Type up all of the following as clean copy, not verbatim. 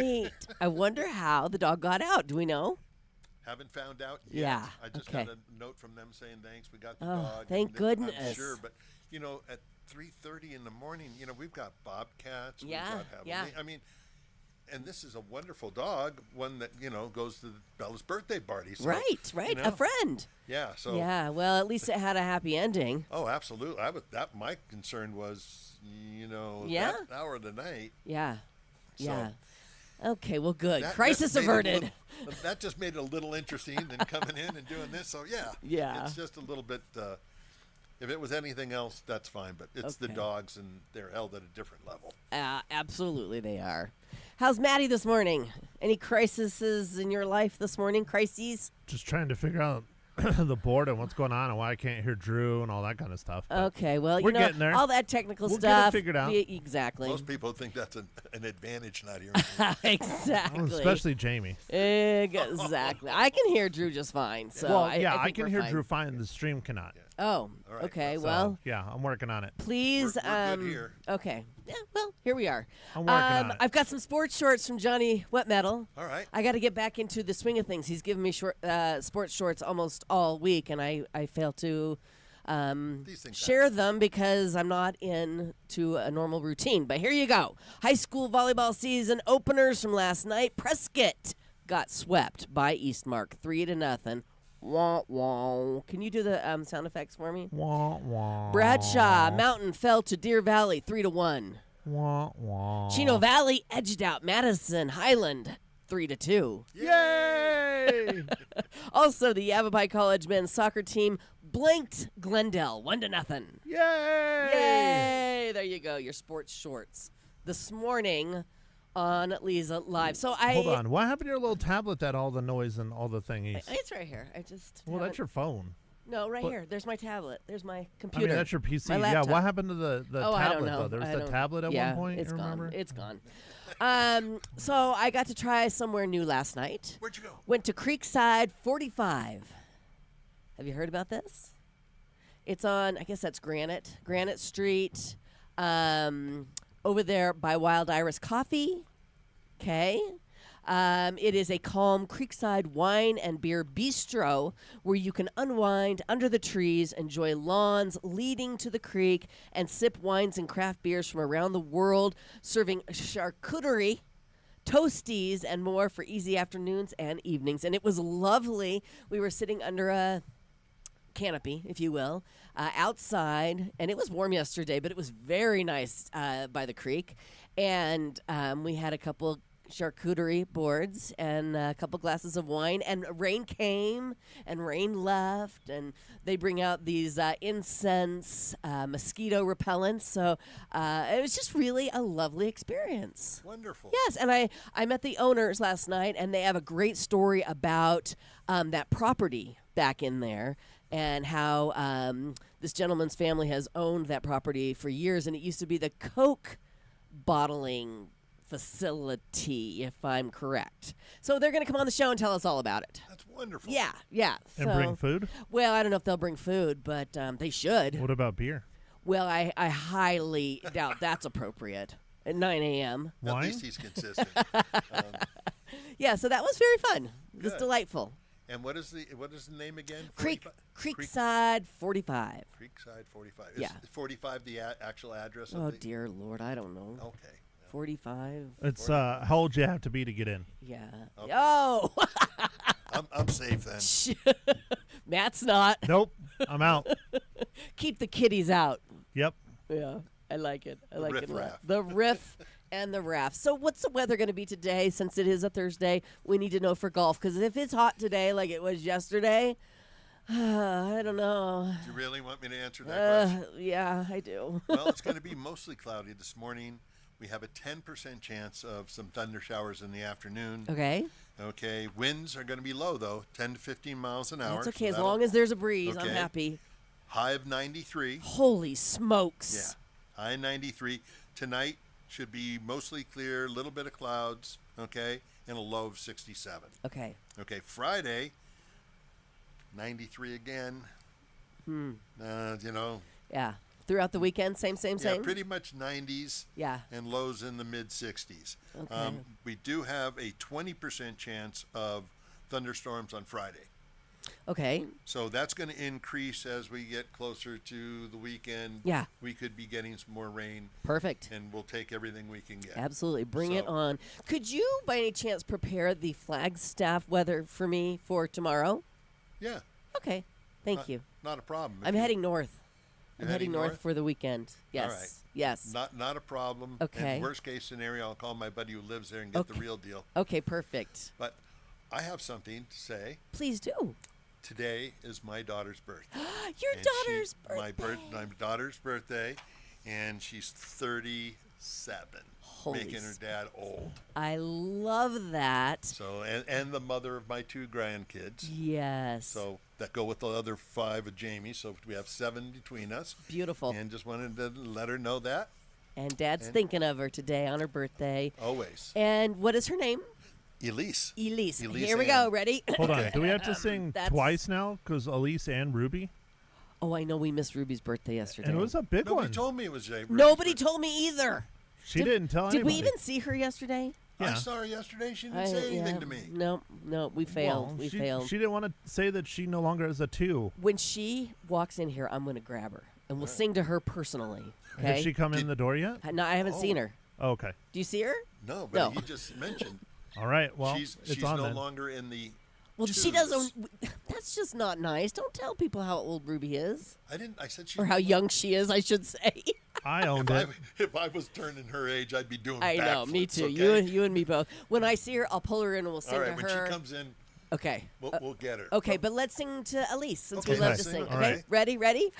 Right. I wonder how the dog got out. Do we know? Haven't found out yet. Yeah, I just okay. got a note from them saying thanks. We got the Oh, dog. thank I'm goodness. sure, but at 3:30 in the morning, we've got bobcats. Yeah, We've got yeah. I mean, and this is a wonderful dog. One that goes to Bella's birthday party. So, Right. A friend. Yeah. So. Yeah. Well, at least it had a happy ending. Oh, absolutely. My concern was, Yeah. that hour of the night. Yeah. So Yeah. Okay. Well, good. that Crisis made it a averted. that just made it a little interesting than coming in and doing this. So yeah. Yeah. It's just a little bit. If it was anything else, that's fine. But it's the Okay. dogs, and they're held at a different level. Absolutely, they are. How's Maddie this morning? Any crises in your life this morning? Crises? Just trying to figure out the board and what's going on and why I can't hear Drew and all that kind of stuff. But Okay, well, we're getting there. all that technical We'll stuff. get it figured out. Exactly. Most people think that's an advantage not hearing. Exactly. Especially Jamie. Exactly. I can hear Drew just fine. So Well, I I think can we're hear fine. Drew fine. The stream cannot. Yeah. Oh, All right. okay. So, Well, Yeah, I'm working on it. please. We're good here. Okay. Yeah. Well, here we are. I'm working on it. I've got some sports shorts from Johnny Wet Metal. All right. I got to get back into the swing of things. He's given me sports shorts almost all week, and I fail to These things share them because I'm not into a normal routine. But here you go. High school volleyball season openers from last night. Prescott got swept by Eastmark 3-0. Wah, wah. Can you do the sound effects for me? Wah, wah. Bradshaw Mountain fell to Deer Valley 3-1. Wah, wah. Chino Valley edged out Madison Highland 3-2. Yay! Also, the Yavapai College men's soccer team blanked Glendale 1-0. Yay! Yay! There you go. Your sports shorts this morning on Leza Live. So Hold on. What happened to your little tablet that all the noise and all the thingies? It's right here. I just Well, that's your phone. No, right But- here. There's my tablet. There's my I computer. mean, that's your PC. My Yeah, laptop. what happened to the Oh, I don't tablet, know. though? There was I the don't- tablet at yeah, one point, it's you remember? gone. It's gone. So I got to try somewhere new last night. Where'd you go? Went to Creekside 45. Have you heard about this? It's on, I guess that's Granite Street, over there by Wild Iris Coffee. Okay. It is a calm Creekside wine and beer bistro where you can unwind under the trees, enjoy lawns leading to the creek, and sip wines and craft beers from around the world, serving charcuterie, toasties, and more for easy afternoons and evenings. And it was lovely. We were sitting under a canopy, if you will, outside, and it was warm yesterday, but it was very nice by the creek. And we had a couple charcuterie boards and a couple glasses of wine, and rain came and rain left, and they bring out these incense mosquito repellents. So it was just really a lovely experience. Wonderful. Yes, and I met the owners last night, and they have a great story about that property back in there and how this gentleman's family has owned that property for years, and it used to be the Coke bottling facility, if I'm correct. So they're going to come on the show and tell us all about it. That's wonderful. Yeah. And bring food? Well, I don't know if they'll bring food, but they should. What about beer? Well, I highly doubt that's appropriate at 9 a.m. At Wine? least he's consistent. Yeah, so that was very fun. It was Good. delightful. And what is the name again? Creekside 45. Creekside 45. Yeah. Is 45 the actual address? Oh, of the, dear Lord, I don't know. Okay. 45. It's how old you have to be to get in. Yeah. Okay. Oh! I'm safe then. Matt's not. Nope, I'm out. Keep the kiddies out. Yep. Yeah, I like it. I like it a lot. riff-raff. The riff and the raft. So what's the weather going to be today? Since it is a Thursday, we need to know for golf. Because if it's hot today like it was yesterday, I don't know. Do you really want me to answer that question? Yeah, I do. Well, it's going to be mostly cloudy this morning. We have a 10% chance of some thunder showers in the afternoon. Okay. Okay. Winds are going to be low, though, 10 to 15 miles an hour. That's okay. so As long as there's a breeze, I'm Okay. happy. High of 93. Holy smokes. Yeah. High 93. Tonight should be mostly clear, a little bit of clouds, okay, and a low of 67. Okay. Okay, Friday, 93 again. Hmm. You know, Yeah. throughout the weekend, same. Yeah, pretty much 90s. Yeah. And lows in the mid 60s. Okay. We do have a 20% chance of thunderstorms on Friday. Okay. So that's going to increase as we get closer to the weekend. Yeah. We could be getting some more rain. Perfect. And we'll take everything we can get. Absolutely. Bring it So- on. Could you, by any chance, prepare the Flagstaff weather for me for tomorrow? Yeah. Okay. Thank you. Not a problem. If I'm you- heading north. You're I'm heading heading north north? for the weekend. Yes. right. Yes. Not a problem. Okay. And worst case scenario, I'll call my buddy who lives there and get the Okay. real deal. Okay, perfect. But I have something to say. Please do. Today is my daughter's birthday. Your And daughter's my birthday. my daughter's birthday, and she's 37, Holy making her dad old. I love that. So and the mother of my 2 grandkids. Yes. So that go with the other 5 of Jamie. So we have 7 between us. Beautiful. And just wanted to let her know that And Dad's and- thinking of her today on her birthday. always. And what is her name? Elise. Elise. Elise Here we go. Ann. Ready? Hold on. Do we have to sing That's- twice now? Because Elise and Ruby? Oh, I know we missed Ruby's birthday yesterday. And it was a big Nobody one. told me it was Jay. Nobody told me either. She didn't tell Did anybody. we even see her yesterday? I Yeah. saw her yesterday. She didn't say anything to me. No, we failed. Well, we she, failed. She didn't want to say that she no longer has a 2. When she walks in here, I'm going to grab her and we'll sing to her personally. Has Okay? she come in the door yet? No, I haven't seen her. Oh, okay. Do you see her? No, but No. he just mentioned All right. Well, she's it's on no then. longer in the. Well, she twos. doesn't. That's just not nice. Don't tell people how old Ruby is I didn't. I said she. or how young she is, I should say. I owned it. If I was turning her age, I'd be doing. I know, me backflips, too. Okay? You and me both. When I see her, I'll pull her in and we'll sing All right. to When her. she comes in, Okay. we'll get her. Okay, but let's sing to Elise since we Okay, love let's to sing. sing. All Okay, right. ready?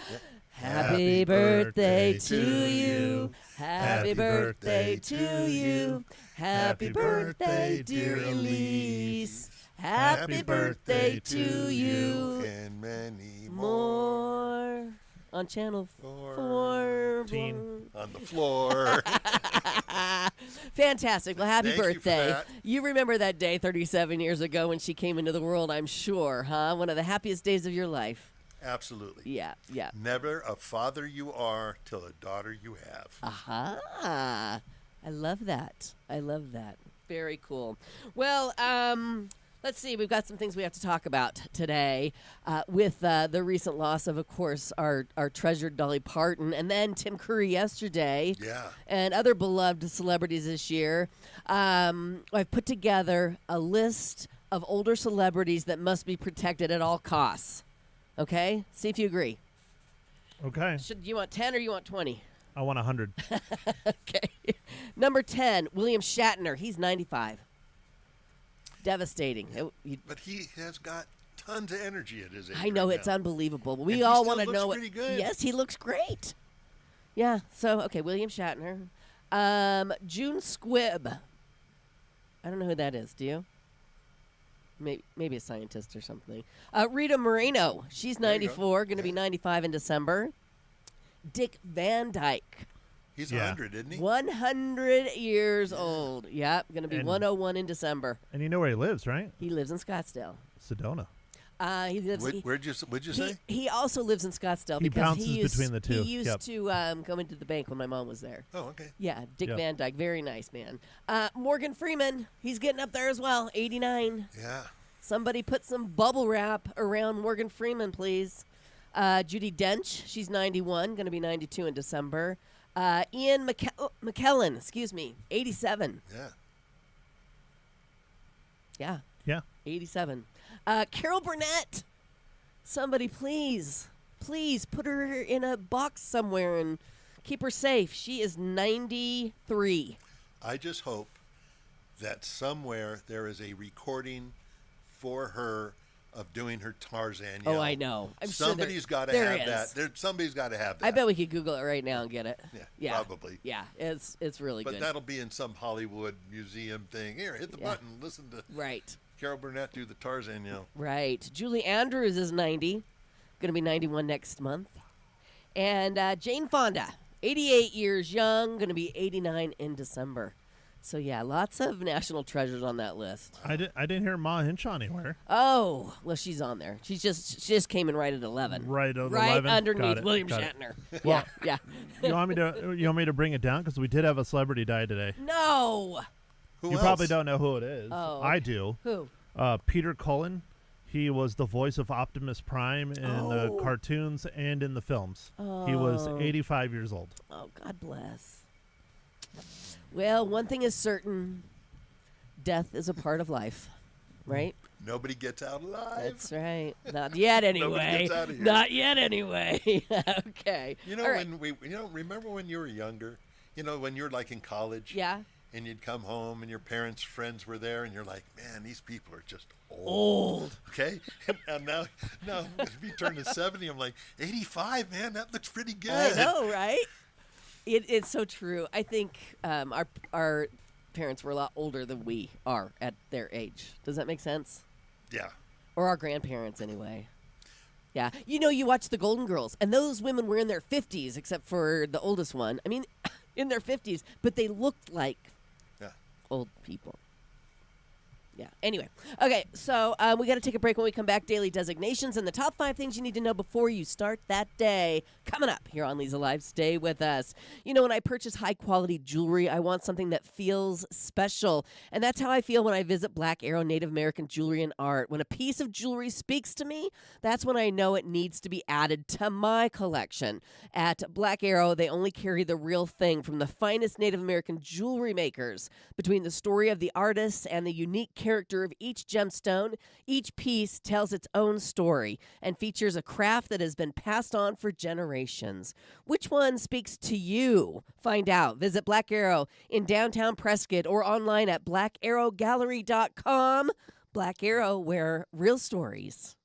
Happy birthday to you. Happy birthday to you. Happy birthday, dear Elise. Happy birthday to you. And many more More on channel 14. four. on the floor. Fantastic. Well, happy Thank you for birthday. that. You remember that day 37 years ago when she came into the world, I'm sure, huh? One of the happiest days of your life. Absolutely. Yeah. Never a father you are till a daughter you have. Aha. I love that. Very cool. Well, let's see. We've got some things we have to talk about today with the recent loss of course, our treasured Dolly Parton and then Tim Curry yesterday. Yeah. And other beloved celebrities this year. I've put together a list of older celebrities that must be protected at all costs. Okay? See if you agree. Okay. Should you want 10 or you want 20? I want 100. Okay. Number 10, William Shatner. He's 95. Devastating. But he has got tons of energy at his age. I know, right it's now. unbelievable. And We he all still want to looks know. pretty good. Yes, he looks great. Yeah. So, okay, William Shatner. June Squibb. I don't know who that is. Do you? Maybe a scientist or something. Rita Moreno. She's There you go. 94, going to be Yeah. 95 in December. Dick Van Dyke. He's Yeah. 100, isn't he? 100 years old. Yep, going to be And- 101 in December. And you know where he lives, right? He lives in Scottsdale. Sedona. He lives. What'd you say? He also lives in Scottsdale He because bounces he used, between the two. He used Yep. to come into the bank when my mom was there. Oh, okay. Yeah, Dick Yep. Van Dyke, very nice man. Morgan Freeman, he's getting up there as well, 89. Yeah. Somebody put some bubble wrap around Morgan Freeman, please. Judi Dench, she's 91, going to be 92 in December. Ian McKellen, 87. Yeah. Yeah, Yeah. 87. Carol Burnett, somebody please put her in a box somewhere and keep her safe. She is 93. I just hope that somewhere there is a recording for her of doing her Tarzan yell. Oh, I know. I'm sure Somebody's got to there have is. that. Somebody's got to have that. I bet we could Google it right now and get it. Yeah, probably. Yeah, it's really But good. that'll be in some Hollywood museum thing. Here, hit the Yeah. button. Listen to Right. Carol Burnett do the Tarzan yell. Right. Julie Andrews is 90. Going to be 91 next month. And Jane Fonda, 88 years young, going to be 89 in December. So yeah, lots of national treasures on that list. I didn't hear Ma Hinshaw anywhere. Oh, well, she's on there. She just came in right at 11. Right at Right 11? underneath Got it, William got it. Shatner. Well, yeah. You want me to bring it down because we did have a celebrity die today. No. Who You else? probably don't know who it is. Oh. I do. Who? Peter Cullen. He was the voice of Optimus Prime in the Oh. cartoons and in the films. He was Oh. 85 years old. Oh, God bless. Well, one thing is certain. Death is a part of life, right? Nobody gets out alive. That's right. Not yet, anyway. gets out of here. Not yet, anyway. Okay. You know All right. remember when you were younger? You know, when you were like in college. Yeah. And you'd come home and your parents' friends were there, and you're like, man, these people are just old. Old. Okay? And now if you turn to 70, I'm like, 85, man, that looks pretty good. I know, right? It's so true. I think our parents were a lot older than we are at their age. Does that make sense? Yeah. Or our grandparents, anyway. Yeah. You know, you watch the Golden Girls, and those women were in their 50s, except for the oldest one. I mean, in their 50s, but they looked like old people. Yeah. Anyway. Okay, so we got to take a break. When we come back, daily designations and the top 5 things you need to know before you start that day. Coming up here on Leza Live. Stay with us. You know, when I purchase high-quality jewelry, I want something that feels special. And that's how I feel when I visit Black Arrow Native American Jewelry and Art. When a piece of jewelry speaks to me, that's when I know it needs to be added to my collection. At Black Arrow, they only carry the real thing from the finest Native American jewelry makers. Between the story of the artists and the unique character of each gemstone, each piece tells its own story and features a craft that has been passed on for generations. Which one speaks to you? Find out. Visit Black Arrow in downtown Prescott or online at blackarrowgallery.com. Black Arrow, where real stories.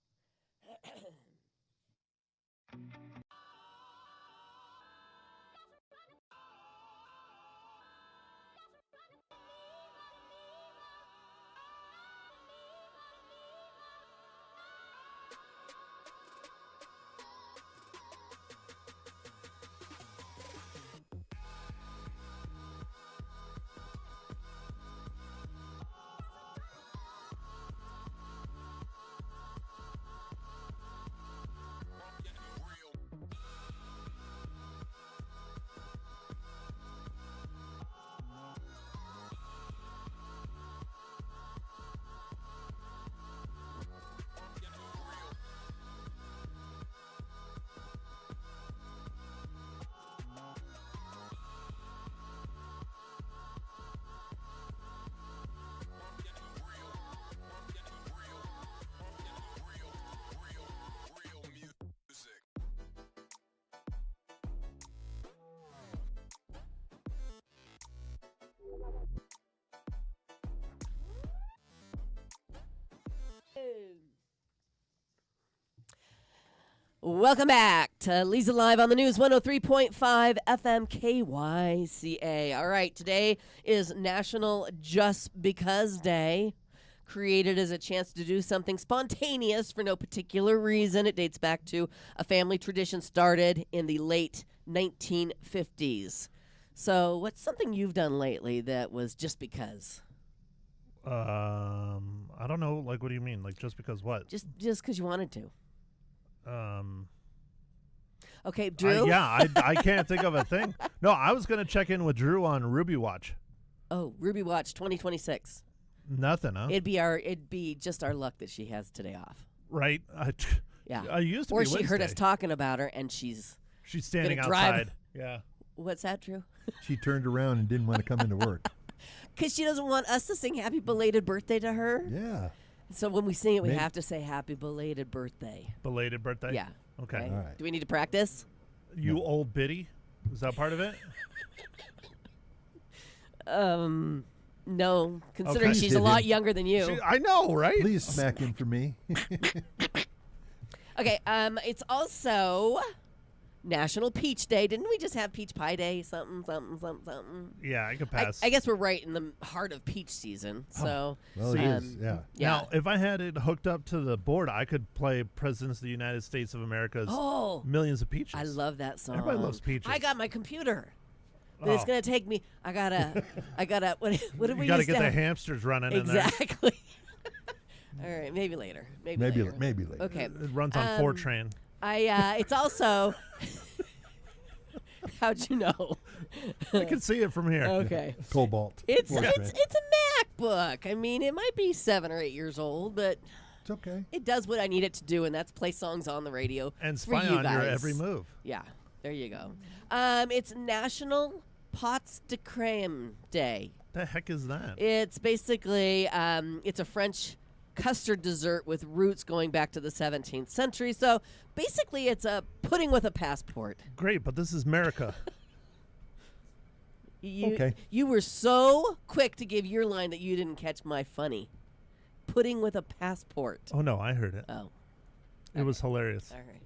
Welcome back to Leza Live on the News, 103.5 FM KYCA. All right, today is National Just Because Day, created as a chance to do something spontaneous for no particular reason. It dates back to a family tradition started in the late 1950s. So what's something you've done lately that was just because? I don't know. Like, what do you mean? Like, just because what? Just because you wanted to. Okay, Drew? I can't think of a thing. No, I was going to check in with Drew on Ruby Watch. Oh, Ruby Watch 2026. Nothing, huh? It'd be just our luck that she has today off. Right? Yeah. I used to Or be she heard us Wednesday. talking about her and she's standing gonna drive. outside. Yeah. What's that, Drew? She turned around and didn't want to come into work. Because she doesn't want us to sing happy belated birthday to her. Yeah. So when we sing it, we Maybe- have to say happy belated birthday. Belated birthday? Yeah. Okay. All right. Do we need to practice? You old biddy? Is that part of it? No, considering Okay. she's a lot younger than you. I know, right? Please smack in for me. Okay, it's also National Peach Day. Didn't we just have Peach Pie Day? Something. Yeah, I could pass. I guess we're right in the heart of peach season. So, Well, it is. Yeah. yeah. Now, if I had it hooked up to the board, I could play Presidents of the United States of America's Oh, Millions of Peaches. I love that song. Everybody loves peaches. I got my computer. But it's Oh. gonna take me. I gotta. What did we You got to used get to the have? hamsters running in there. Exactly. All right, maybe later. Maybe later. Maybe later. Okay. It runs on Fortran. It's also. How'd you know? I can see it from here. Okay. Cobalt. It's Fortran. it's a MacBook. I mean, it might be 7 or 8 years old, but It's okay. it does what I need it to do, and that's play songs on the radio And for spy you on guys. your every move. Yeah, there you go. It's National Pots de Crème Day. The heck is that? It's basically it's a French custard dessert with roots going back to the 17th century. So basically, it's a pudding with a passport. Great, but this is America. Okay. You were so quick to give your line that you didn't catch my funny. Pudding with a passport. Oh, no, I heard it. Oh, It was hilarious. all right.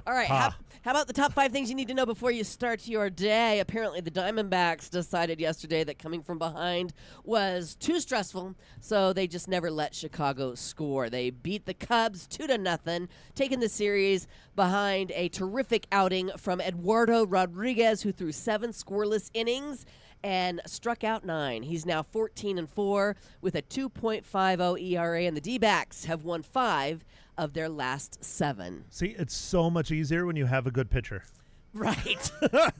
All right. Ha. How about the top 5 things you need to know before you start your day? Apparently, the Diamondbacks decided yesterday that coming from behind was too stressful, so they just never let Chicago score. They beat the Cubs 2-0, taking the series behind a terrific outing from Eduardo Rodriguez, who threw 7 scoreless innings and struck out 9. He's now 14-4 with a 2.50 ERA, and the D-backs have won 5 of their last 7. See, it's so much easier when you have a good pitcher. Right.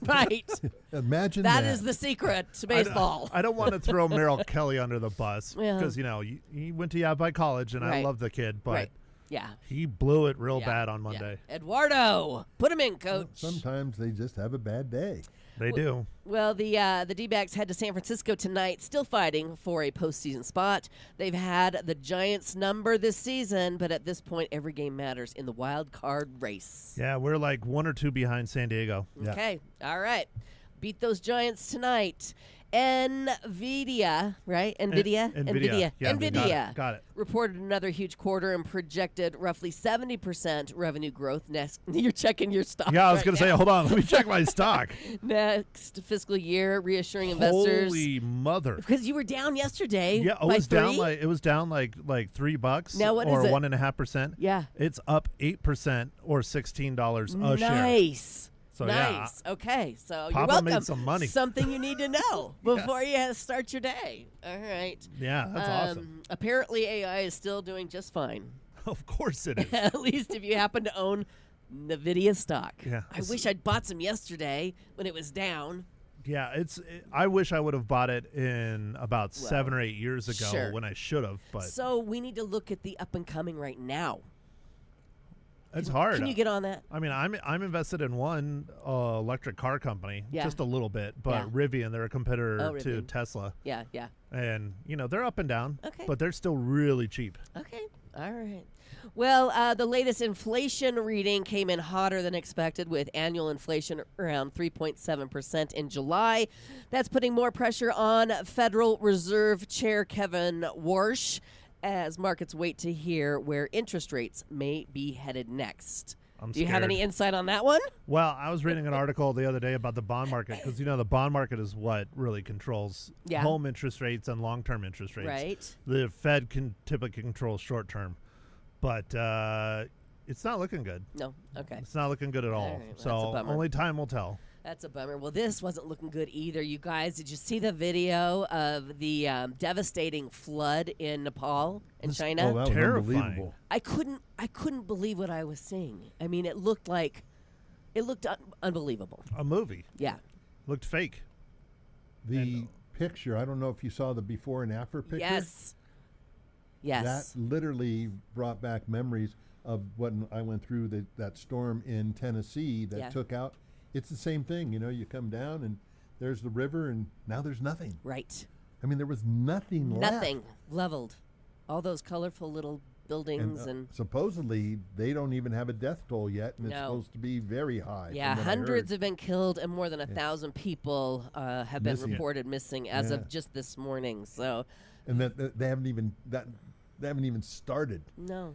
Right. Imagine That is the secret to baseball. I don't want to throw Merrill Kelly under the bus Yeah. because, he went to Yavapai College, and I Right. love the kid, but Right. Yeah. he blew it real Yeah. bad on Yeah. Monday. Eduardo, put him in, coach. Sometimes they just have a bad day. They do. Well, the D-backs head to San Francisco tonight, still fighting for a postseason spot. They've had the Giants' number this season, but at this point, every game matters in the wild card race. Yeah, we're like 1 or 2 behind San Diego. Yeah. Okay, all right. Beat those Giants tonight. NVIDIA, right? NVIDIA? NVIDIA. Yeah, NVIDIA. Got it. Reported another huge quarter and projected roughly 70% revenue growth next. You're checking your stock. Yeah, I was right going to say, now. hold on, let me check my stock. Next fiscal year, reassuring investors. Holy mother. Because you were down yesterday. Yeah, by it $3. was down like $3. Now what or is it? 1.5%. Yeah. It's up 8% or $16 a share. Nice. So, yeah, nice. Okay, so you're Papa welcome. made some money. Something you need to know before you start your day. All right. Yeah, that's awesome. Apparently, AI is still doing just fine. Of course it is. At least if you happen to own NVIDIA stock. Yeah. I wish I'd bought some yesterday when it was down. Yeah, I wish I would have bought it in about 7 or 8 years ago sure. when I should have, but So we need to look at the up and coming right now. it's hard. Can you get on that? I mean, I'm invested in one electric car company, Yeah. just a little bit, but Yeah. Rivian, they're a competitor Oh, to Rivian. Tesla, Yeah, yeah. and they're up and down, Okay. but they're still really cheap. Okay. All right. Well, the latest inflation reading came in hotter than expected, with annual inflation around 3.7% in July. That's putting more pressure on Federal Reserve Chair Kevin Warsh as markets wait to hear where interest rates may be headed next. I'm Do you have scared. any insight on that one? Well, I was reading an article the other day about the bond market because the bond market is what really controls Yeah. home interest rates and long-term interest rates. Right. The Fed can typically control short-term, but it's not looking good. No. Okay. It's not looking good at all. right, well, that's a So bummer. only time will tell. That's a bummer. Well, this wasn't looking good either. You guys, did you see the video of the devastating flood in Nepal and China? Oh, that was Terrifying. unbelievable. I couldn't believe what I was seeing. I mean, it looked unbelievable. A movie Yeah. looked fake. The picture, I don't know if you saw the before and after picture. Yes. Yes. That literally brought back memories of when I went through that storm in Tennessee that Yeah. took out. It's the same thing, you come down and there's the river and now there's nothing. Right. I mean, there was nothing left. Nothing leveled. All those colorful little buildings and supposedly they don't even have a death toll yet, and it's No. supposed to be very high. yeah, from what I hundreds heard. have been killed and more than 1,000 people have been Missing. reported missing as Yeah. of just this morning. So, and that they haven't even started. no.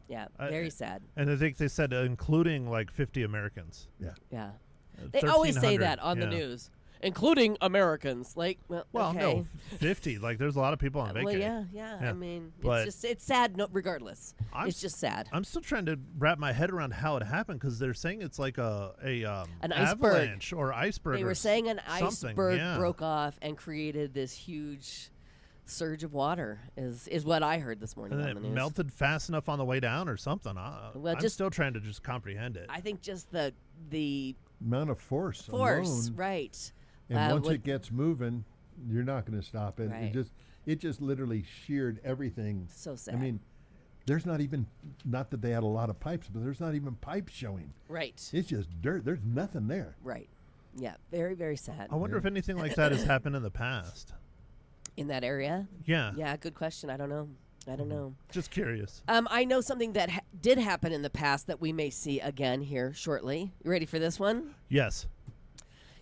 Yeah, I- very sad. And I think they said including like 50 Americans. Yeah. Yeah. They always say 1,300, that on the yeah. news. including Americans. Like, Well, okay. no, 50. Like, there's a lot of people on Well, vacation. yeah. Yeah. I mean, But it's sad. No, regardless, I'm it's just sad. I'm still trying to wrap my head around how it happened because they're saying it's like An iceberg. avalanche or iceberg. They or were saying an something. iceberg Yeah. broke off and created this huge surge of water. Is what I heard this morning And on then the it news. melted fast enough on the way down or something. Well, I'm just- still trying to just comprehend it. I think just the Amount of force force, alone, right? and once would- it gets moving, you're not going to stop it. Right. It just literally sheared everything. So sad. I mean, there's not that they had a lot of pipes, but there's not even pipes showing. right, It's just dirt. There's nothing there. right. Yeah, very, very sad I wonder if anything like that has happened in the past. in that area. Yeah. Yeah, good question. I don't know. Just curious. I know something that did happen in the past that we may see again here shortly. You ready for this one? Yes.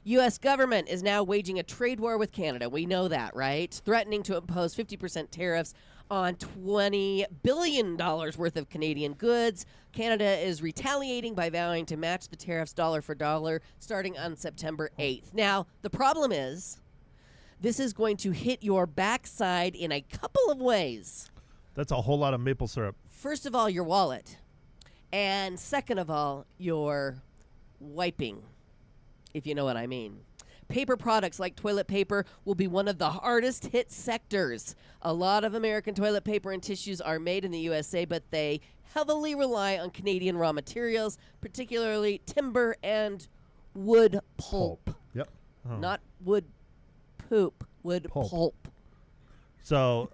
U.S. government is now waging a trade war with Canada. We know that, right? Threatening to impose 50% tariffs on $20 billion worth of Canadian goods. Canada is retaliating by vowing to match the tariffs dollar for dollar starting on September 8th. Now, the problem is this is going to hit your backside in a couple of ways. That's a whole lot of maple syrup. First of all, your wallet. And second of all, your wiping, if you know what I mean. Paper products like toilet paper will be one of the hardest hit sectors. A lot of American toilet paper and tissues are made in the USA, but they heavily rely on Canadian raw materials, particularly timber and wood pulp. Yep. Not wood poop, wood Pulp. pulp. So,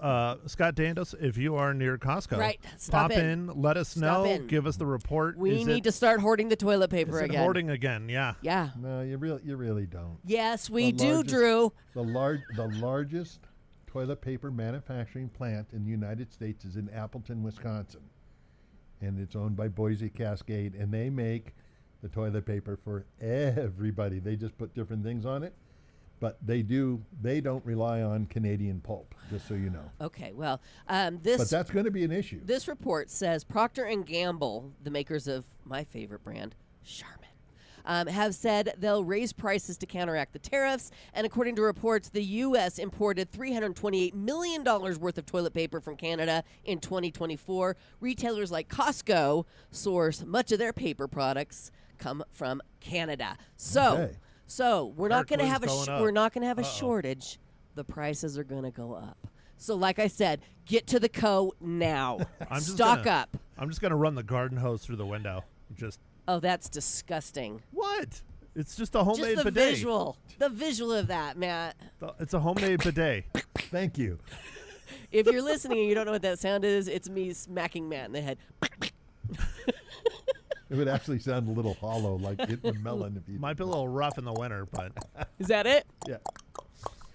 Scott Dandos, if you are near Costco, Right. Stop pop in. let us Stop know, in. give us the report. We need to start hoarding the toilet paper is it again. hoarding again, yeah. Yeah. No, you really don't. Yes, we The do, largest- Drew. The largest toilet paper manufacturing plant in the United States is in Appleton, Wisconsin, and it's owned by Boise Cascade, and they make the toilet paper for everybody. They just put different things on it, but they don't rely on Canadian pulp, just so you know. Okay, well, But this that's going to be an issue. this report says Procter and Gamble, the makers of my favorite brand, Charmin, have said they'll raise prices to counteract the tariffs. And according to reports, the U.S. imported $328 million worth of toilet paper from Canada in 2024. Retailers like Costco source much of their paper products come from Canada. So. Okay. So we're not going to have Kirkland's going up. we're not going to have a Uh-oh. shortage. The prices are going to go up. So like I said, get to the co now. I'm just Stock gonna- up. I'm just going to run the garden hose through the window. Just, Oh, that's disgusting. what? It's just a homemade Just the bidet. the visual of that, Matt. It's a homemade bidet. Thank you. If you're listening and you don't know what that sound is, it's me smacking Matt in the head. It would actually sound a little hollow, like hitting a melon. If you Might be a little rough in the winter, but Is that it? yeah.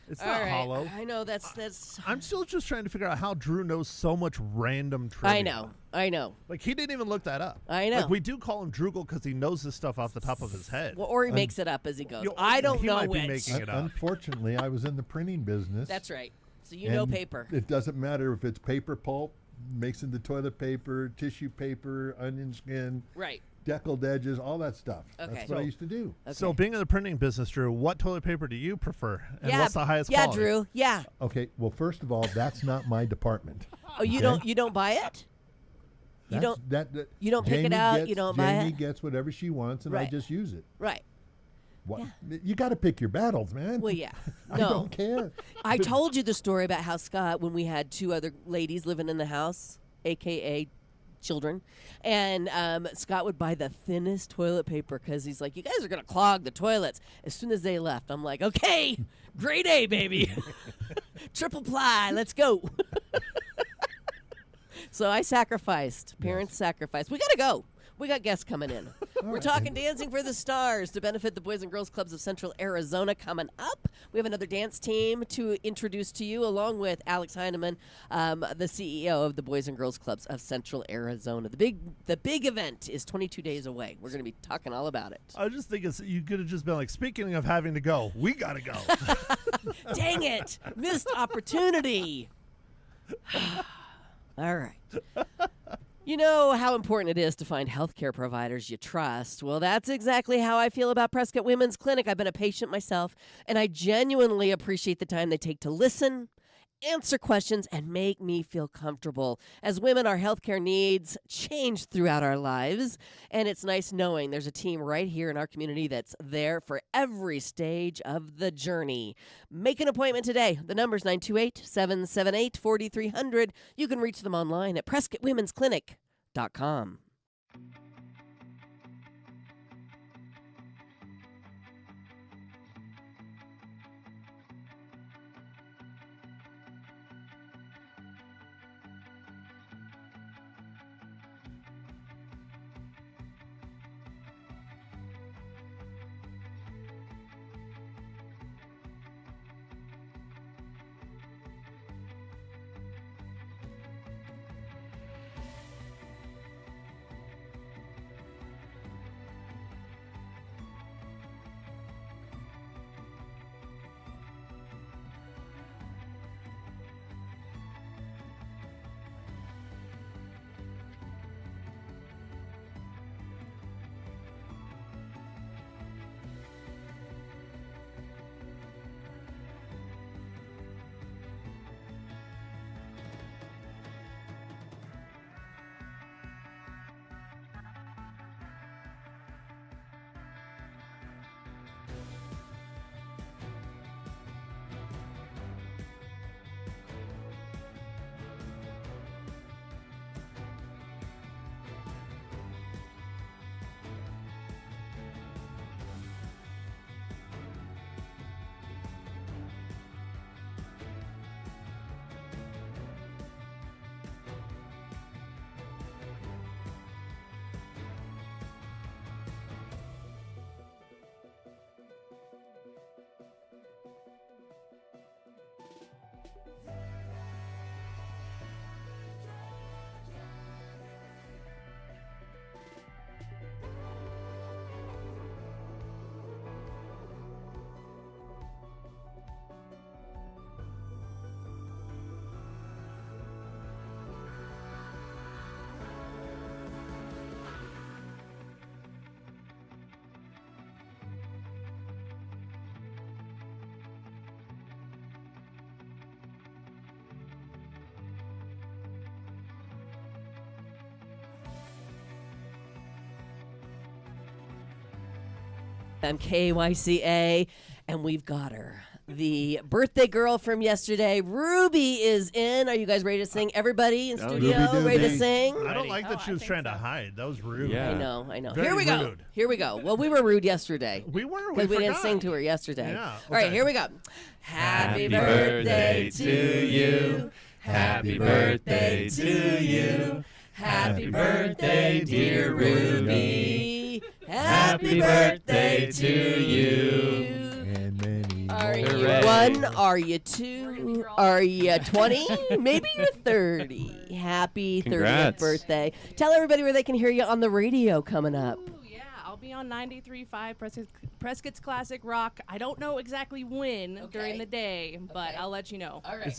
it's All not right. hollow. I know that's. I'm still just trying to figure out how Drew knows so much random trivia. I know. Like, he didn't even look that up. I know. Like, we do call him Droogle because he knows this stuff off the top of his head. Well, or he makes it up as he goes. You know, I don't he know might be which. making it up. Unfortunately, I was in the printing business. That's right. So you know and paper. It doesn't matter if it's paper pulp, makes into toilet paper, tissue paper, onion skin, Right. deckled edges, all that stuff. Okay. That's what I used to do. Okay. So, being in the printing business, Drew, what toilet paper do you prefer? And yeah, what's the highest yeah, quality? Drew. Yeah. Okay, well, first of all, that's not my department. Oh, you Okay? don't buy it? You That's- don't you don't pick it Jamie out, Gets, you don't buy Jamie it? gets whatever she wants, and I Right. just use it. Right. What? You got to pick your battles, man. Well, yeah. I No. don't care. I told you the story about how Scott, when we had two other ladies living in the house, AKA children, and Scott would buy the thinnest toilet paper because he's like, you guys are going to clog the toilets. As soon as they left, I'm like, okay, grade A, baby. Triple ply, let's go. So I sacrificed. Parents sacrificed. We got to go. We got guests coming in. We're talking Dancing for the Stars to benefit the Boys and Girls Clubs of Central Arizona coming up. We have another dance team to introduce to you, along with Alex Heineman, the CEO of the Boys and Girls Clubs of Central Arizona. The big event is 22 days away. We're going to be talking all about it. I just think you could have just been like, speaking of having to go, we got to go. Dang it! Missed opportunity. All right. You know how important it is to find healthcare providers you trust. Well, that's exactly how I feel about Prescott Women's Clinic. I've been a patient myself, and I genuinely appreciate the time they take to listen, answer questions, and make me feel comfortable. As women, our healthcare needs change throughout our lives, and it's nice knowing there's a team right here in our community that's there for every stage of the journey. Make an appointment today. The number's 928-778-4300. You can reach them online at PrescottWomen'sClinic.com. I'm KYCA, and we've got her. The birthday girl from yesterday, Ruby, is in. Are you guys ready to sing? Everybody in studio, Ruby ready to Dooby. sing? I don't like that she was think trying to so. hide. That was rude. Yeah. I know. Very Here we go. rude. Here we go. Well, we were rude yesterday. We were. Because we didn't forgot. sing to her yesterday. Yeah, All right, okay. here we go. Happy birthday to you. Happy birthday to you. Happy birthday, dear Ruby. Happy birthday to you. And many Are you Hooray. 1? Are you 2? Are you 20? Maybe you're 30. Happy 30th Congrats. birthday. Tell everybody where they can hear you on the radio coming up. Ooh, yeah, I'll be on 93.5 Prescott's Classic Rock. I don't know exactly when during the day, but Okay. I'll let you know. All right.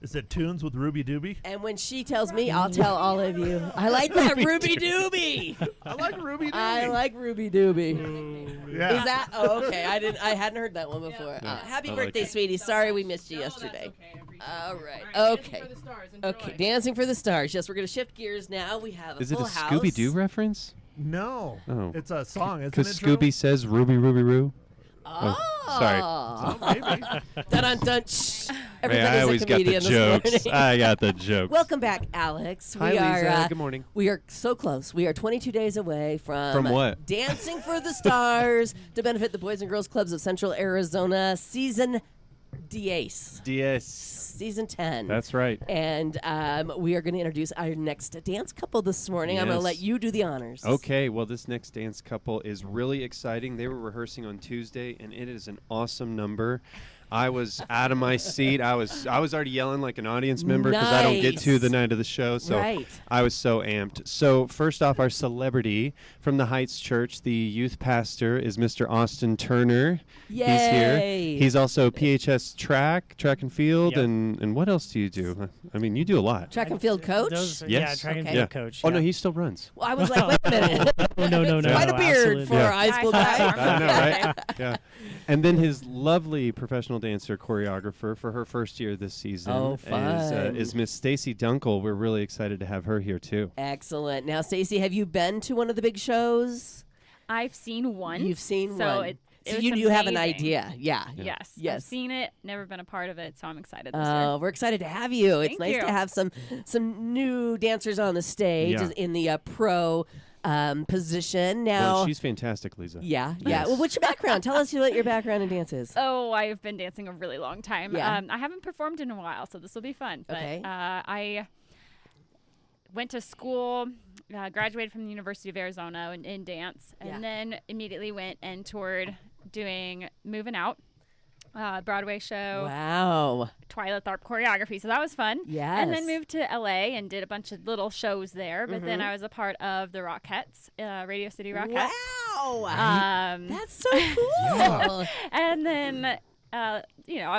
Is it tunes with Ruby Doobie? And when she tells me, I'll tell all of you. I like that Ruby Doobie. I like Ruby Doobie. I like Ruby Doobie. Yeah. Is that? Oh, okay. I hadn't heard that one before. Happy I like birthday, it. sweetie. Sorry we missed you No, that's yesterday. okay. I appreciate All it. right. Dancing Okay. for the Stars. Enjoy. Okay. Dancing for the Stars. Yes, we're gonna shift gears now. We have a Is it full a house. Scooby Doo reference? No. Oh. It's a song. It's Because Scooby says Ruby Ruby Roo. Oh, sorry. Oh, maybe. Dun dun dun. Shh. Hey, Everybody's I always a got the comedian this jokes. morning. I got the jokes. Welcome back, Alex. Hi, we are. Leza. Good morning. We are so close. We are 22 days away From what? Dancing for the Stars to benefit the Boys and Girls Clubs of Central Arizona, season DS, DS. season 10. That's right. And we are going to introduce our next dance couple this morning. I'm going to Yes. let you do the honors. Okay, well, this next dance couple is really exciting. They were rehearsing on Tuesday, and it is an awesome number. I was out of my seat. I was already yelling like an audience member because I don't get to the night of the show. So Right. I was so amped. So first off, our celebrity from the Heights Church, the youth pastor, is Mr. Austin Turner. Yay. He's here. He's also PHS track and field, Yep. and what else do you do? I mean, you do a lot. Track and field coach? Yeah, Yes. track and Okay. field coach. Oh no, yeah. he still runs. Well, I was like, wait a minute. Oh, no, Quite a beard absolutely. for Yeah. a high school Nice. guy. I know, right? Yeah. And then his lovely professional dancer choreographer for her first year this season Oh, fun. is Miss Stacy Dunkel. We're really excited to have her here too. Excellent. Now, Stacey, have you been to one of the big shows? I've seen one. You've seen so one. It So was you have an amazing. idea. Yeah. Yes. Yes. I've seen it, never been a part of it, so I'm excited this We're excited to have you. It's Thank nice you. to have some new dancers on the stage Yeah. in the pro position. Now, Well, she's fantastic, Leza. yeah. Yes. Well, what's your background? Tell us what your background in dance is. Oh, I've been dancing a really long time. Yeah. I haven't performed in a while, so this will be fun. But Okay. I went to school, graduated from the University of Arizona in dance, and Yeah. then immediately went and toured doing Moving Out, Broadway show, Wow. Twyla Tharp choreography. So that was fun. Yes. And then moved to LA and did a bunch of little shows there. But then Mhm. I was a part of the Rockettes, Radio City Rockettes. Wow. Um, That's so cool. and then, I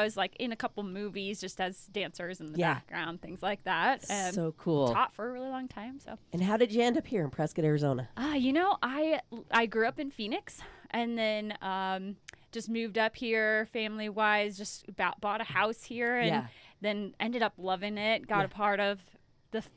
was like in a couple movies just as dancers in the Yeah. background, things like that. So cool. Taught for a really long time. So, And how did you end up here in Prescott, Arizona? I grew up in Phoenix and then just moved up here family wise, just bought a house here and Yeah. then ended up loving it, got Yeah. a part of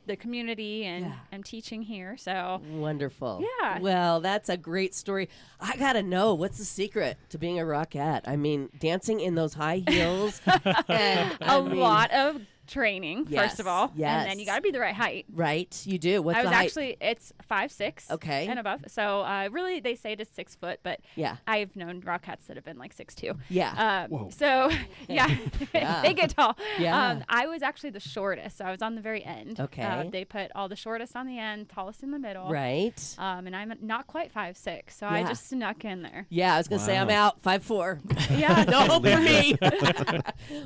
the community and Yeah. I'm teaching here. So, Wonderful. Yeah. Well, that's a great story. I got to know, what's the secret to being a rockette? I mean, dancing in those high heels. and a lot of training, Yes, first of all. yes. And then you got to be the right height. Right, you do. What's I was the height? actually, it's 5'6". Okay. And above. So really, they say it's 6 foot, but Yeah. I've known Rockettes that have been like 6'2". Yeah. So yeah, Yeah. they get tall. Yeah. I was actually the shortest, so I was on the very end. Okay. They put all the shortest on the end, tallest in the middle. Right. And I'm not quite 5'6", so I Yeah. just snuck in there. Yeah, I was going to say I'm Wow. out 5'4". Yeah. No hope for me.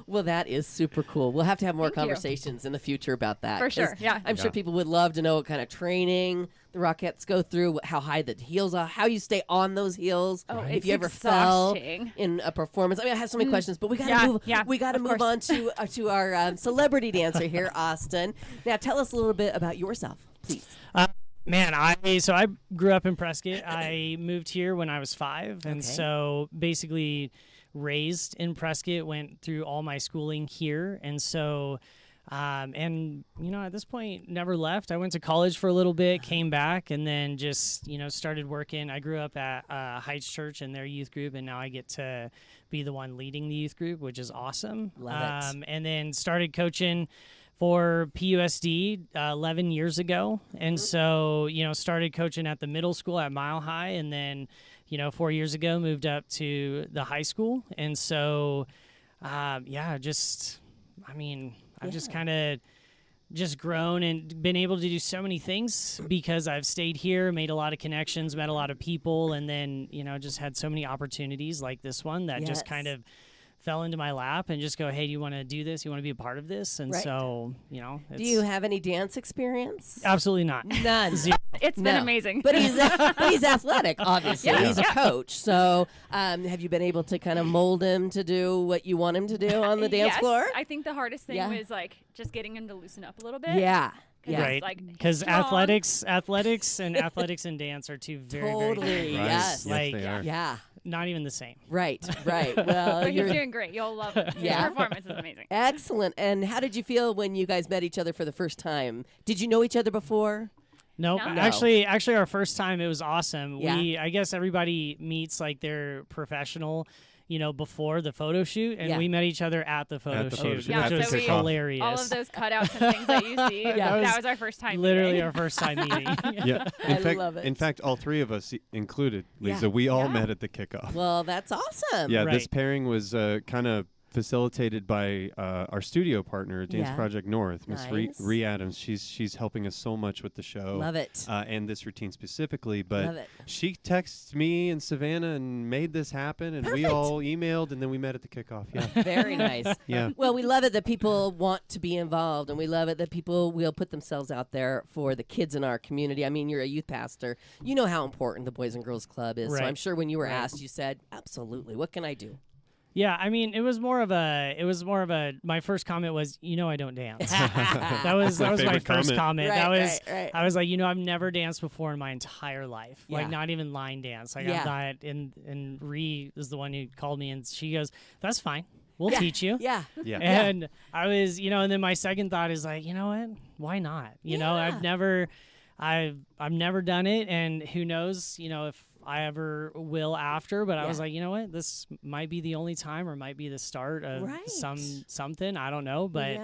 Well, that is super cool. We'll have to have more Thank you. conversations in the future about that. For 'cause sure, yeah. I'm sure Yeah. people would love to know what kind of training the Rockettes go through, how high the heels are, how you stay on those heels. Oh, if it's you ever fell exhausting. in a performance. I mean, I have so many questions, but we got to Yeah, move. yeah, we got to of move course. on to our celebrity dancer here, Austin. Now, tell us a little bit about yourself, please. Man, I grew up in Prescott. I moved here when I was 5, and Okay. so basically raised in Prescott. Went through all my schooling here, and so. And at this point, never left. I went to college for a little bit, came back, and then just started working. I grew up at Heights Church and their youth group, and now I get to be the one leading the youth group, which is awesome. Love it. And then started coaching for PUSD 11 years ago, and so started coaching at the middle school at Mile High, and then 4 years ago moved up to the high school, and so I've just kind of just grown and been able to do so many things because I've stayed here, made a lot of connections, met a lot of people, and then, just had so many opportunities like this one that Yes. just kind of fell into my lap and just go, hey, do you want to do this? You want to be a part of this? And Right. so, Do you have any dance experience? Absolutely not. None. It's been No. amazing. But he's athletic, obviously. Yeah. He's a coach. So have you been able to kind of mold him to do what you want him to do on the dance Yes, floor? I think the hardest thing Yeah. was like just getting him to loosen up a little bit. Yeah. 'Cause Yeah. it's Right, like, because strong. athletics and dance are two very, very Totally. different things. Yes. Like they are. Yeah. not even the same. Right. Right. Well, But he's you're doing great. You'll love it. Yeah. His performance is amazing. excellent. And how did you feel when you guys met each other for the first time? Did you know each other before? Nope. No. Actually, our first time it was awesome. Yeah. I guess everybody meets like their professional, before the photo shoot, and Yeah. we met each other at the photo the shoot, photo which shoot. Yeah, was so we- hilarious. All of those cutouts and things that you see, Yeah. that was our first time Literally meeting. our first time meeting. Yeah. I In fact, love it. In fact, all three of us included, Yeah. Lisa, we all Yeah. met at the kickoff. Well, that's awesome. Yeah, this Right. pairing was kind of facilitated by our studio partner, Dance Yeah. Project North, Miss Nice. Ree Adams. She's helping us so much with the show. Love it. And this routine specifically. Love But it. she texted me and Savannah and made this happen, and we Perfect. all emailed, and then we met at the kickoff. Yeah. Very nice. Yeah. Well, we love it that people want to be involved, and we love it that people will put themselves out there for the kids in our community. I mean, you're a youth pastor. You know how important the Boys and Girls Club is. So Right. I'm sure when you were asked, you said, absolutely. What can I do? Yeah, I mean, it was more of a. My first comment was, I don't dance. that was my favorite first comment. Right, That was right. I was like, I've never danced before in my entire life. Yeah. Like not even line dance. Like Yeah. I'm not. And Ree is the one who called me, and she goes, "That's fine. We'll Yeah. teach you." Yeah. Yeah. And I was, and then my second thought is like, you know what? Why not? I've never done it, and who knows, if I ever will after. But I was Yeah. like, you know what? This might be the only time, or might be the start of Right. something. I don't know, but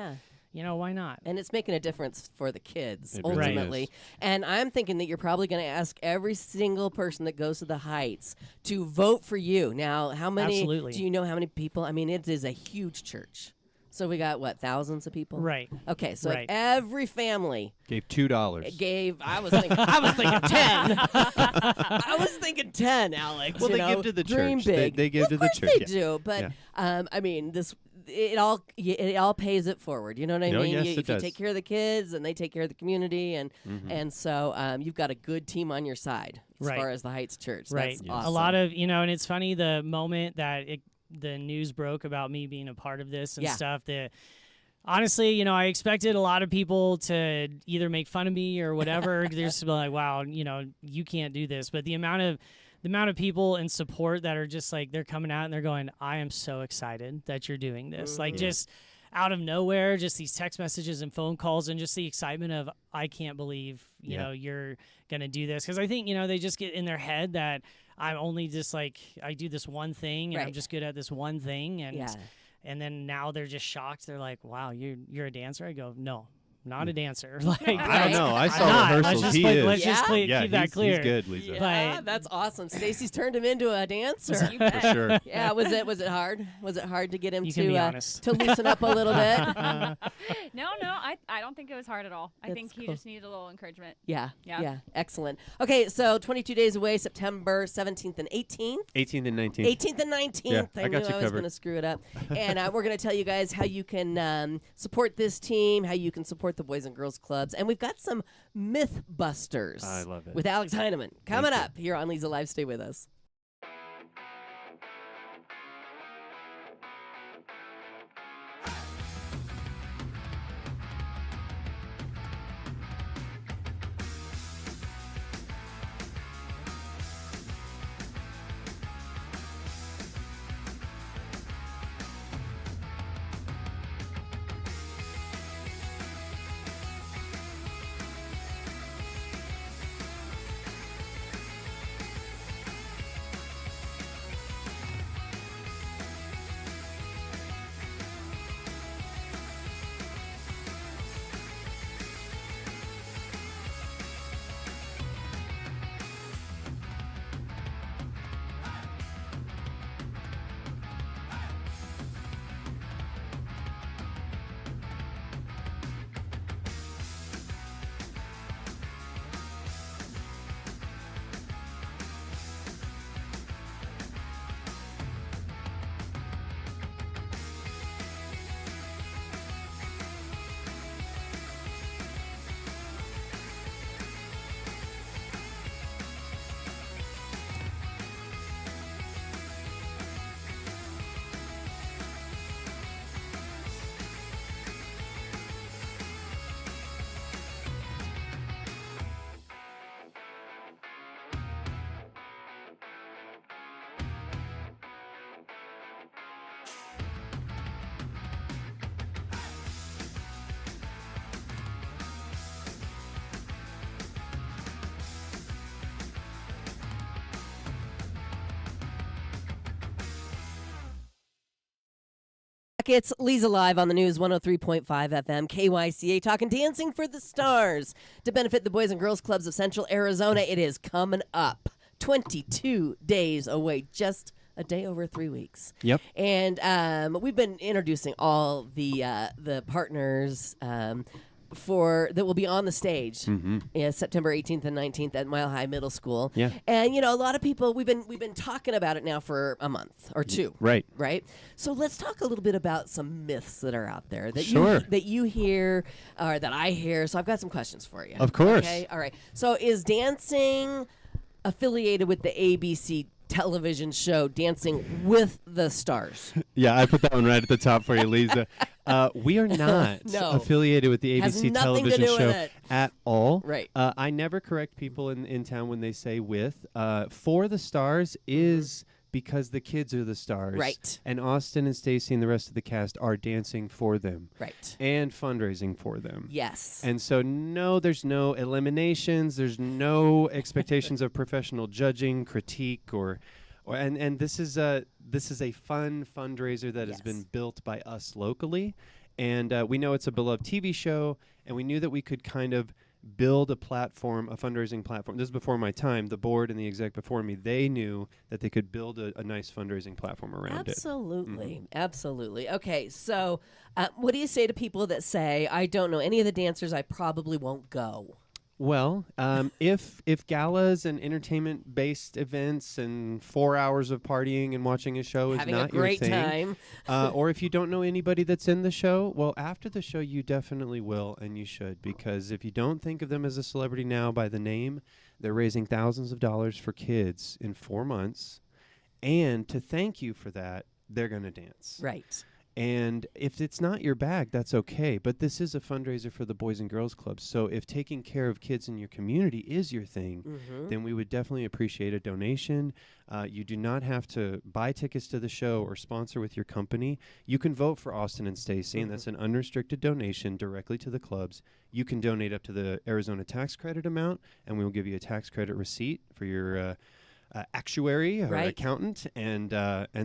Yeah. why not? And it's making a difference for the kids, It really ultimately. is. And I'm thinking that you're probably going to ask every single person that goes to the Heights to vote for you. Now, how many? Absolutely. Do you know how many people? I mean, it is a huge church. So we got, thousands of people? Right. Okay, so Right. if every family Gave $2. gave, I was thinking 10. I was thinking 10, Alex. Well, you they know, give to the dream church. big. They give Well, to of the course church, they yeah. do, but Yeah. I mean, it all pays it forward. You know what I Oh, mean? yes, if it you does. take care of the kids and they take care of the community, and Mm-hmm. so you've got a good team on your side as Right. far as the Heights Church. Right. That's Yes. awesome. A lot of, and it's funny the moment that the news broke about me being a part of this and Yeah. stuff that honestly, I expected a lot of people to either make fun of me or whatever. They're just like, wow, you can't do this. But the amount of people and support that are just like, they're coming out and they're going, I am so excited that you're doing this. Like just out of nowhere, just these text messages and phone calls and just the excitement of, I can't believe, you know, you're going to do this. Cause I think, they just get in their head that I'm only just like, I do this one thing and I'm Right. just good at this one thing. And, Yeah. and then now they're just shocked. They're like, wow, you're a dancer? I go, no, not a dancer. Like, I don't know. I I'm saw not. rehearsals. Let's just, He put- is. let's just Yeah? keep Yeah, that clear. he's good, Lisa. Yeah, But- that's awesome. Stacy's turned him into a dancer. You For bet. sure. Yeah, was it hard? Was it hard to get him You can be to honest. to loosen up a little bit? No, I don't think it was hard at all. I think he cool. just needed a little encouragement. Yeah, Yeah. excellent. Okay, so 22 days away, September 17th and 18th. 18th and 19th. 18th and 19th. Yeah, I I knew got you I was covered. going to screw it up. And we're going to tell you guys how you can support this team, how you can support the Boys and Girls Clubs. And we've got some Myth Busters. I love it. With Alex Heineman coming you. up here on Leza Live. Stay with us. It's Leza Live on the News 103.5 FM, KYCA, talking Dancing for the Stars to benefit the Boys and Girls Clubs of Central Arizona. It is coming up 22 days away, just A day over 3 weeks. Yep. And we've been introducing all the partners for that will be on the stage September 18th and 19th at Mile High Middle School. Yeah. And a lot of people we've been talking about it now for a month or two. Right. So let's talk a little bit about some myths that are out there that Sure. you hear or that I hear. So I've got some questions for you. Of course. Okay. All right. So is dancing affiliated with the ABC television show Dancing with the Stars? Yeah, I put that one right at the top for you, Leza. We are not No. affiliated with the Has ABC nothing to television do with show it. at all. Right. I never correct people in town when they say with. For the Stars is because the kids are the stars. Right. And Austin and Stacy and the rest of the cast are dancing for them. Right. And fundraising for them. Yes. And so, no, there's no eliminations. There's no expectations of professional judging, critique, and this is a fun fundraiser that has been built by us locally, and we know it's a beloved TV show, and we knew that we could kind of build a platform, a fundraising platform. This is before my time. The board and the exec before me, they knew that they could build a nice fundraising platform around Absolutely. Absolutely. Okay, so what do you say to people that say, I don't know any of the dancers, I probably won't go? Well, if galas and entertainment-based events and 4 hours of partying and watching a show is Having not a great your thing, time. or if you don't know anybody that's in the show, well, after the show you definitely will, and you should, because if you don't think of them as a celebrity now by the name, they're raising thousands of dollars for kids in 4 months, and to thank you for that, they're going to dance. Right. And if it's not your bag, that's okay. But this is a fundraiser for the Boys and Girls Clubs. So if taking care of kids in your community is your thing, then we would definitely appreciate a donation. You do not have to buy tickets to the show or sponsor with your company. You can vote for Austin and Stacy, and that's an unrestricted donation directly to the clubs. You can donate up to the Arizona tax credit amount, and we will give you a tax credit receipt for your actuary or accountant, and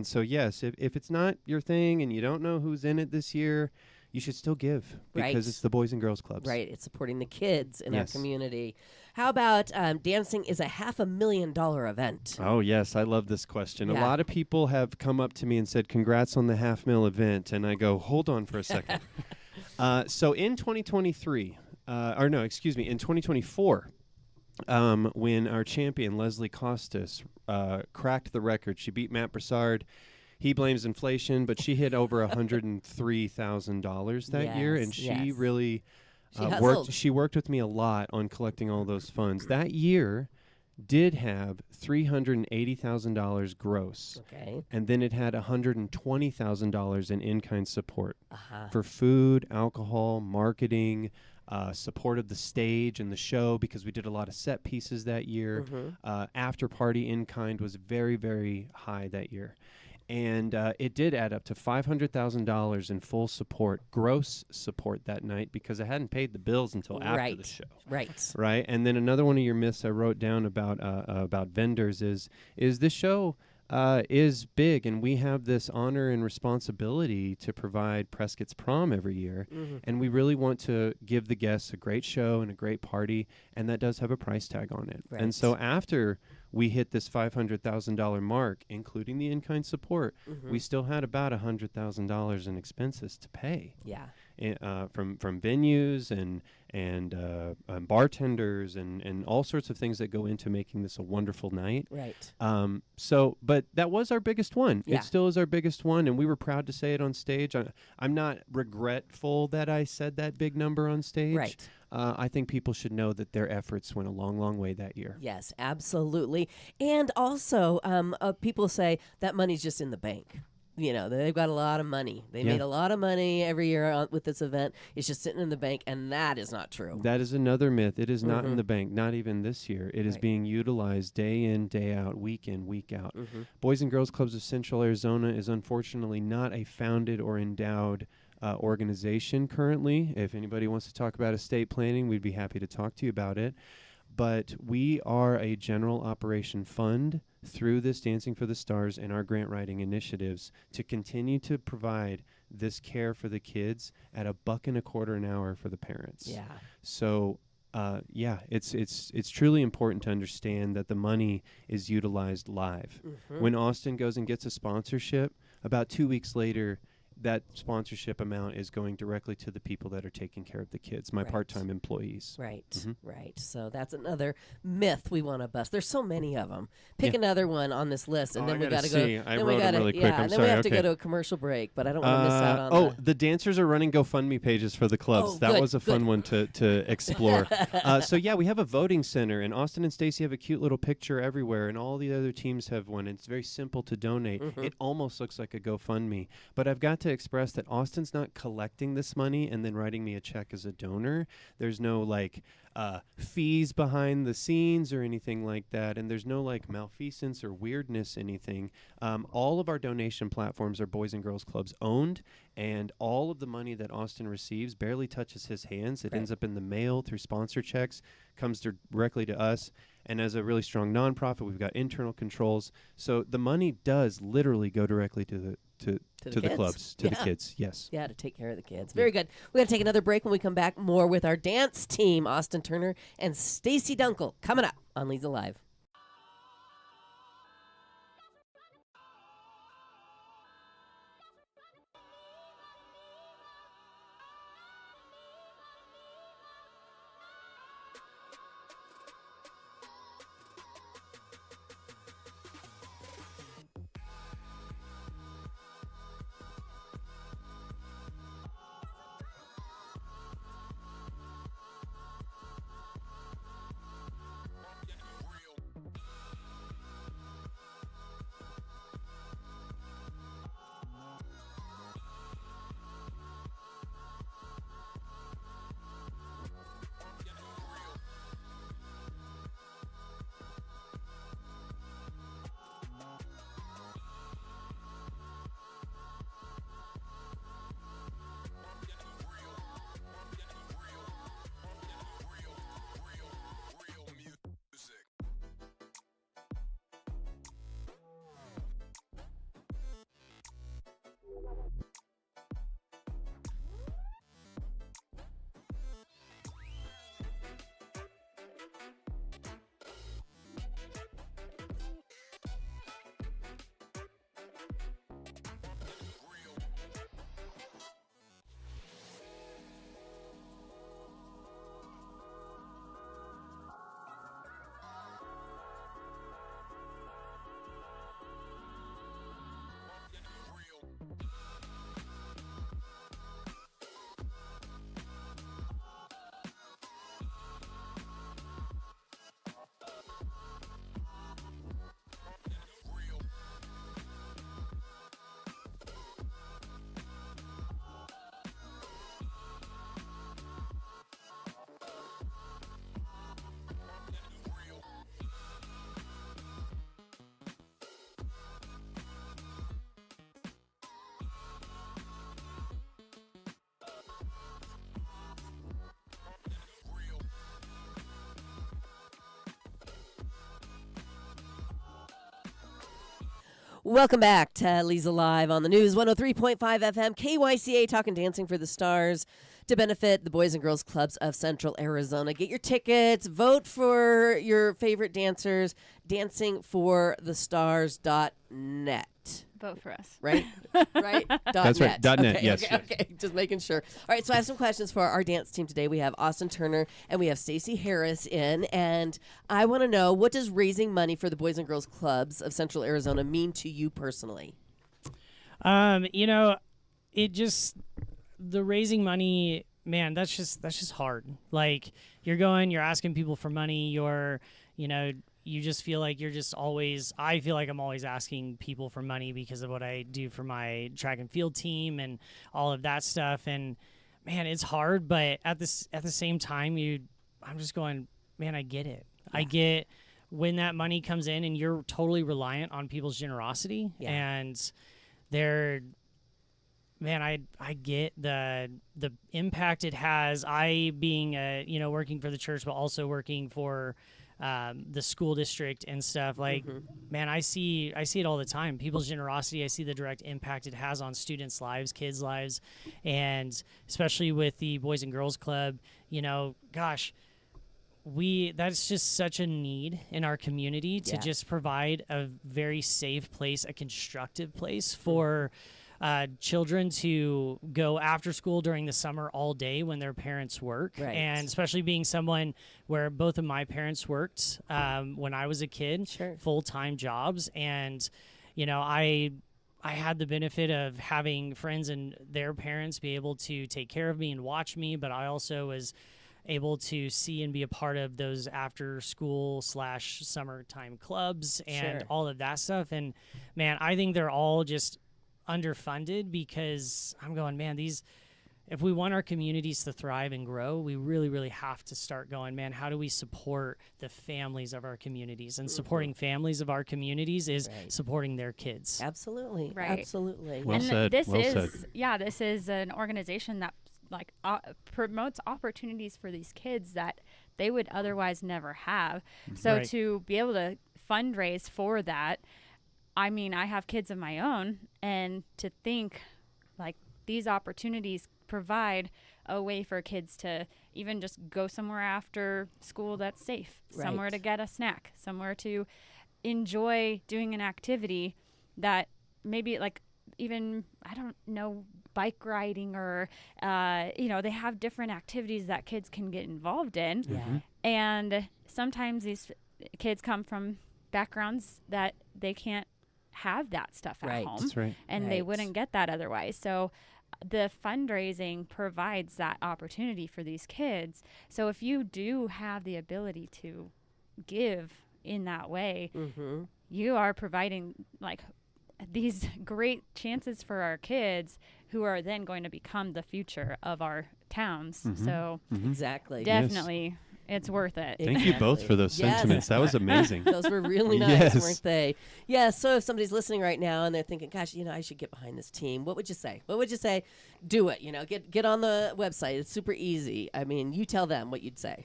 so yes, if it's not your thing and you don't know who's in it this year, you should still give because it's the Boys and Girls Clubs. Right, it's supporting the kids in our community. How about dancing is a $500,000 event? Oh yes, I love this question. Yeah. A lot of people have come up to me and said, "Congrats on the $500,000 event," and I go, "Hold on for a second." So in 2023, in 2024. When our champion, Leslie Costas, cracked the record. She beat Matt Broussard. He blames inflation, but she hit over $103,000 that year, and she really worked. She worked with me a lot on collecting all those funds. That year did have $380,000 gross. Okay. And then it had $120,000 in in-kind support for food, alcohol, marketing, support of the stage and the show, because we did a lot of set pieces that year. After party in kind was very, very high that year. And it did add up to $500,000 in full support, gross support that night, because I hadn't paid the bills until after the show. Right. And then another one of your myths I wrote down about vendors is this show is big, and we have this honor and responsibility to provide Prescott's prom every year, and we really want to give the guests a great show and a great party, and that does have a price tag on it. And so after we hit this $500,000 mark, including the in-kind support, we still had about $100,000 in expenses to pay. Yeah. From venues and bartenders and all sorts of things that go into making this a wonderful night. Right. But that was our biggest one. Yeah. It still is our biggest one, and we were proud to say it on stage. I'm not regretful that I said that big number on stage. Right. I think people should know that their efforts went a long, long way that year. Yes, absolutely. And also, people say that money's just in the bank. You know, they've got a lot of money. They made a lot of money every year with this event. It's just sitting in the bank, and that is not true. That is another myth. It is not in the bank, not even this year. It is being utilized day in, day out, week in, week out. Boys and Girls Clubs of Central Arizona is unfortunately not a founded or endowed organization currently. If anybody wants to talk about estate planning, we'd be happy to talk to you about it. But we are a general operation fund through this Dancing for the Stars and our grant writing initiatives to continue to provide this care for the kids at $1.25 an hour for the parents. Yeah. So yeah, it's truly important to understand that the money is utilized live. When Austin goes and gets a sponsorship, about 2 weeks later, that sponsorship amount is going directly to the people that are taking care of the kids, my part-time employees. Right, right. So that's another myth we want to bust. There's so many of them. Pick another one on this list, and then we got to go. I wrote them really quick. I'm and then sorry. we have to go to a commercial break, but I don't want to miss out on the dancers are running GoFundMe pages for the clubs. That was a fun one to explore. So yeah, we have a voting center, and Austin and Stacy have a cute little picture everywhere, and all the other teams have one. And it's very simple to donate. It almost looks like a GoFundMe, but I've got to express that Austin's not collecting this money and then writing me a check as a donor. There's no like fees behind the scenes or anything like that, and there's no like malfeasance or weirdness anything. All of our donation platforms are Boys and Girls Clubs owned, and all of the money that Austin receives barely touches his hands. It ends up in the mail through sponsor checks, comes directly to us. And as a really strong nonprofit, we've got internal controls. So the money does literally go directly to the clubs, to the kids. Yes. Yeah, to take care of the kids. Very good. We got to take another break. When we come back, more with our dance team, Austin Turner and Stacy Dunkel, coming up on Leza Live. Welcome back to Leza Live on the News 103.5 FM, KYCA, talking dancing for the stars to benefit the Boys and Girls Clubs of Central Arizona. Get your tickets, vote for your favorite dancers, dancingforthestars.net. Vote for us. Right? Right? That's net. right. Dot .net, okay, yes. Okay. Just making sure. All right, so I have some questions for our dance team today. We have Austin Turner and we have Stacy Harris in, and I want to know, what does raising money for the Boys and Girls Clubs of Central Arizona mean to you personally? The raising money, man, that's just hard. Like, you're asking people for money, you just feel like I feel like I'm always asking people for money because of what I do for my track and field team and all of that stuff. And man, it's hard, but at the same time, I'm just going, man, I get it. Yeah. I get when that money comes in and you're totally reliant on people's generosity, and I get the impact it has. I being working for the church, but also working for the school district and stuff. Like, man, I see it all the time. People's generosity. I see the direct impact it has on students' lives, kids' lives, and especially with the Boys and Girls Club. Gosh, that's just such a need in our community to just provide a very safe place, a constructive place for children to go after school during the summer all day when their parents work. Right. And especially being someone where both of my parents worked when I was a kid, full-time jobs. And, you know, I had the benefit of having friends and their parents be able to take care of me and watch me, but I also was able to see and be a part of those after school / summertime clubs and all of that stuff. And man, I think they're all just underfunded, because I'm going, man, if we want our communities to thrive and grow, we really, really have to start going, man, how do we support the families of our communities? And supporting families of our communities is supporting their kids. Absolutely. Right. Absolutely. Well and said. This Well is said. this is an organization that like promotes opportunities for these kids that they would otherwise never have. So to be able to fundraise for that, I mean, I have kids of my own, and to think like these opportunities provide a way for kids to even just go somewhere after school that's safe, somewhere to get a snack, somewhere to enjoy doing an activity that maybe like even, I don't know, bike riding or, you know, they have different activities that kids can get involved in. Yeah. And sometimes these kids come from backgrounds that they can't have that stuff at home. That's right. And they wouldn't get that otherwise. So the fundraising provides that opportunity for these kids. So if you do have the ability to give in that way, you are providing like these great chances for our kids who are then going to become the future of our towns. So Exactly. definitely it's worth it. Thank you both for those sentiments. That was amazing. Those were really nice, Yes. weren't they? Yeah, so if somebody's listening right now and they're thinking, gosh, you know, I should get behind this team, what would you say? What would you say? Do it, you know, get on the website. It's super easy. I mean, you tell them what you'd say.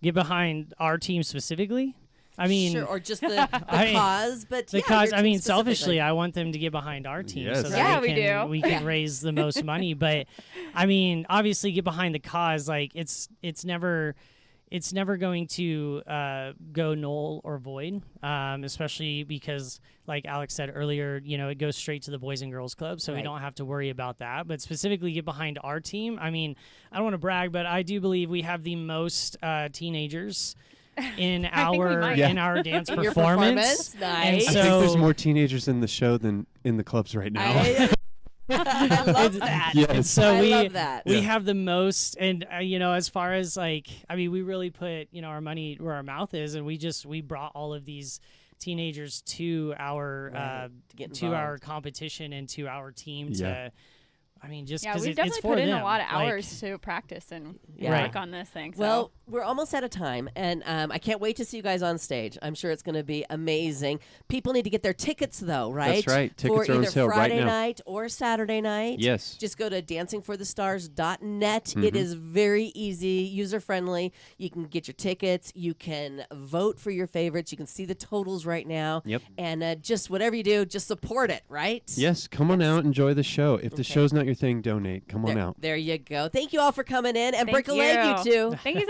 Get behind our team specifically. I mean, sure, or just the cause, but the cause. I mean, selfishly, I want them to get behind our team Yes. so Yeah, that we we can raise the most money. But I mean, obviously, get behind the cause. Like it's never going to go null or void, especially because, like Alex said earlier, you know, it goes straight to the Boys and Girls Club, so we don't have to worry about that. But specifically get behind our team. I mean, I don't want to brag, but I do believe we have the most teenagers in our dance In your performance. Nice. And I think so, there's more teenagers in the show than in the clubs right now. I love that. Yes. So I we love that. we have the most, and you know, as far as like, I mean, we really put, you know, our money where our mouth is, and we brought all of these teenagers to our to our competition and to our team to. I mean, just because we've it's definitely for put in them. a lot of Like, hours to practice and Yeah. work on this thing. So. Well, we're almost out of time, and I can't wait to see you guys on stage. I'm sure it's going to be amazing. People need to get their tickets, though, right? That's right. Tickets for are on either sale right Friday now. night or Saturday night. Yes. Just go to dancingforthestars.net. It is very easy, user-friendly. You can get your tickets. You can vote for your favorites. You can see the totals right now. Yep. And just whatever you do, just support it, right? Yes, come on out, enjoy the show. If the show's not your thing, donate. Come on out. There you go. Thank you all for coming in, and Thank break a leg, you. you two. Thank you so